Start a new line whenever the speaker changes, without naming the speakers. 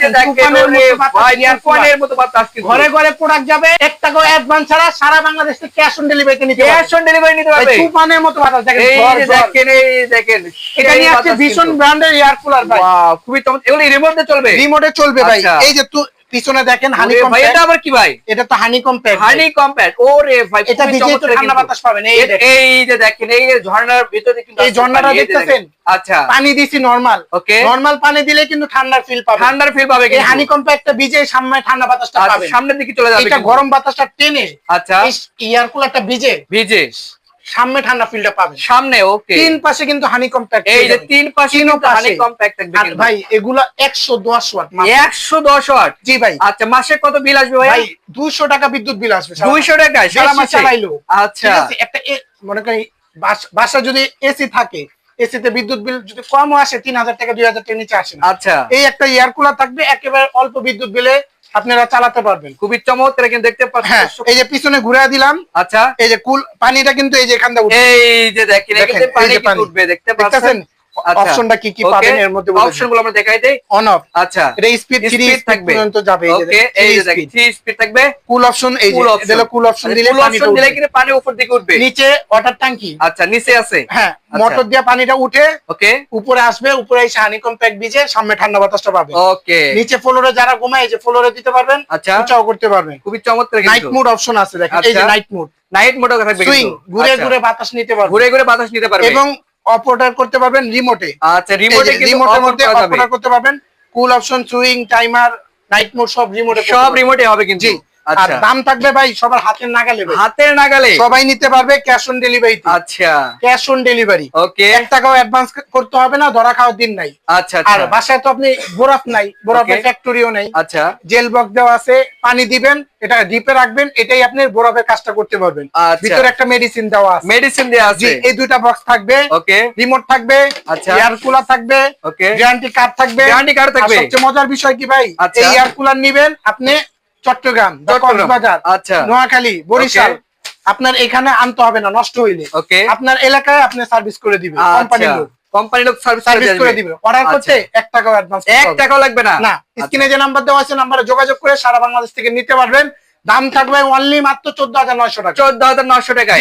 দেখেন তুফানের মতো বাতাস,
ঘরে ঘরে প্রোডাক্ট যাবে, 1 টাকাও অ্যাডভান্স ছাড়া সারা বাংলাদেশ থেকে ক্যাশ অন ডেলিভারিতে নিতে পারবেন।
ক্যাশ অন ডেলিভারি নিতে পারবে।
তুফানের মতো বাতাস দেখেন,
এই যে দেখেন, এই দেখেন,
এটা নিয়ে আসছে ভীষণ ব্র্যান্ডের এয়ার কুলার ভাই।
ওয়াও, খুবই চমৎকার। এগুলো রিমোটে চলবে?
রিমোটে চলবে ভাই।
আচ্ছা।
এই যে পিছনে দেখেন হানিকম
ভাই, এটা আবার কি ভাই?
এটা তো হানিকম প্যাড।
হানিকম প্যাড, ওরে ভাই,
এটা ভিজে তো ঠান্ডা বাতাস পাবেন। এই দেখেন,
এই যে দেখেন, এই যে ঝর্ণার ভিতরে কিন্তু
এই ঝর্ণাটা দেখতেছেন?
আচ্ছা,
পানি দিছি নরমাল।
ওকে,
নরমাল পানি দিলে কিন্তু ঠান্ডার ফিল পাবে,
ঠান্ডার ফিল পাবে।
এই হানিকম প্যাডটা ভিজে সামনে ঠান্ডা বাতাসটা পাবে,
সামনের দিকে চলে যাবে,
এটা গরম বাতাসটা টেনে,
আচ্ছা,
এয়ার কুলারটা ভিজে
ভিজে
সামনে ঠান্ডা ফিলটা পাবে
সামনে। ওকে,
তিন পাশে কিন্তু হানিকম প্যাড।
এই যে তিন পাশে কিন্তু হানিকম প্যাড থাকবে
ভাই। এগুলা 110 ওয়াট,
110 ওয়াট।
জি ভাই।
আচ্ছা, মাসে কত বিল আসবে ভাই?
ভাই 200 টাকা বিদ্যুৎ বিল আসবে।
200 টাকা সারা মাসে
চালাইলো।
আচ্ছা,
ঠিক আছে, একটা মনে করি বাসা যদি এসি থাকে, এসিতে বিদ্যুৎ বিল যদি কমও আসে 3000 টাকা 2000 টাকা নিচে আসে না।
আচ্ছা,
এই একটা এয়ার কুলার থাকবে, একেবারে অল্প বিদ্যুৎ বিলে আপনারা চালাতে পারবেন।
খুবই চমৎকার, কিন্তু দেখতে পাচ্ছেন।
হ্যাঁ, এই যে পিছনে ঘুরে দিলাম।
আচ্ছা,
এই যে পানিটা কিন্তু এই যে এখান থেকে উঠবে।
এই যে দেখেন, এখানে পানি কি উঠবে দেখতে পাচ্ছেন।
অপশনটা কি কি পাবেন এর মধ্যে
অপশনগুলো আমরা দেখাই দেই।
On of.
আচ্ছা,
এটা স্পিড 3
থাকবে
পর্যন্ত যাবে।
ওকে, এই যে দেখেন 3 স্পিড থাকবে।
কুল অপশন, এই যে এটা কুল অপশন দিলে
পানিটা দিলে কিন্তু পানি উপর দিকে উঠবে।
নিচে ওয়াটার ট্যাঙ্কি,
আচ্ছা, নিচে আছে।
হ্যাঁ, মোটর দিয়ে পানিটা উঠে
ওকে
উপরে আসবে, উপরে এসে হানিকম প্যাক ভিজে সামনে ঠান্ডা বাতাসটা পাবে।
ওকে,
নিচে ফ্লোরে যারা ঘুমায়, এই যে ফ্লোরে দিতে পারবেন,
আচ্ছা,
উঁচাও করতে পারবেন।
খুবই চমৎকার।
নাইট মোড অপশন আছে দেখেন, এই যে নাইট মোড।
নাইট মোডও থাকবে,
সুইং ঘুরে ঘুরে বাতাস নিতে পারবেন,
ঘুরে ঘুরে বাতাস নিতে পারবে,
এবং অপারেটর করতে পারবেন রিমোটে।
আচ্ছা, রিমোটে কিন্তু
রিমোটের মধ্যে অপারেটর করতে পারবেন। Cool option, swing, timer, night mode সব রিমোটে,
সব রিমোটে হবে কিন্তু।
আর দাম থাকবে ভাই সবার হাতের নাগালে,
হাতের নাগালে
সবাই নিতে পারবে ক্যাশ অন ডেলিভারি।
আচ্ছা,
ক্যাশ অন ডেলিভারি।
ওকে,
1 টাকাও অ্যাডভান্স করতে হবে না, ধরা খাওয়ার দিন নাই।
আচ্ছা,
আর বাসায় তো আপনি বরফ নাই, বরফের ফ্যাক্টরিও নাই।
আচ্ছা,
জেল বক্স দেওয়া আছে, পানি দিবেন, এটা ডিপে রাখবেন, এটাই আপনি বরফের কাজটা করতে পারবেন। ভিতরে একটা মেডিসিন দেওয়া আছে,
মেডিসিন দেওয়া আছে।
এই দুইটা বক্স থাকবে,
ওকে,
রিমোট থাকবে,
আচ্ছা,
এয়ার কুলার থাকবে,
ওকে,
গ্যারান্টি কার্ড থাকবে।
গ্যারান্টি কার্ড থাকবে।
সবচেয়ে মজার বিষয় কি ভাই, এই এয়ার কুলার নিবেন আপনি চট্টগ্রাম, কক্সবাজার,
আচ্ছা,
নোয়াখালী, বরিশাল, আপনার এখানে আনতে হবে না, নষ্ট হইলে
ওকে,
আপনার এলাকায় আপনি সার্ভিস করে দিবেন।
কোম্পানির লোক সার্ভিস
করে দিবে। অর্ডার করতে 1 টাকাও অ্যাডভান্স,
1 টাকাও লাগবে না।
না, স্ক্রিনে যে নাম্বার দেওয়া আছে, নাম্বারে যোগাযোগ করে সারা বাংলাদেশ থেকে নিতে পারবেন। দাম থাকবে অনলি মাত্র 14900 টাকা।
14900 টাকায়।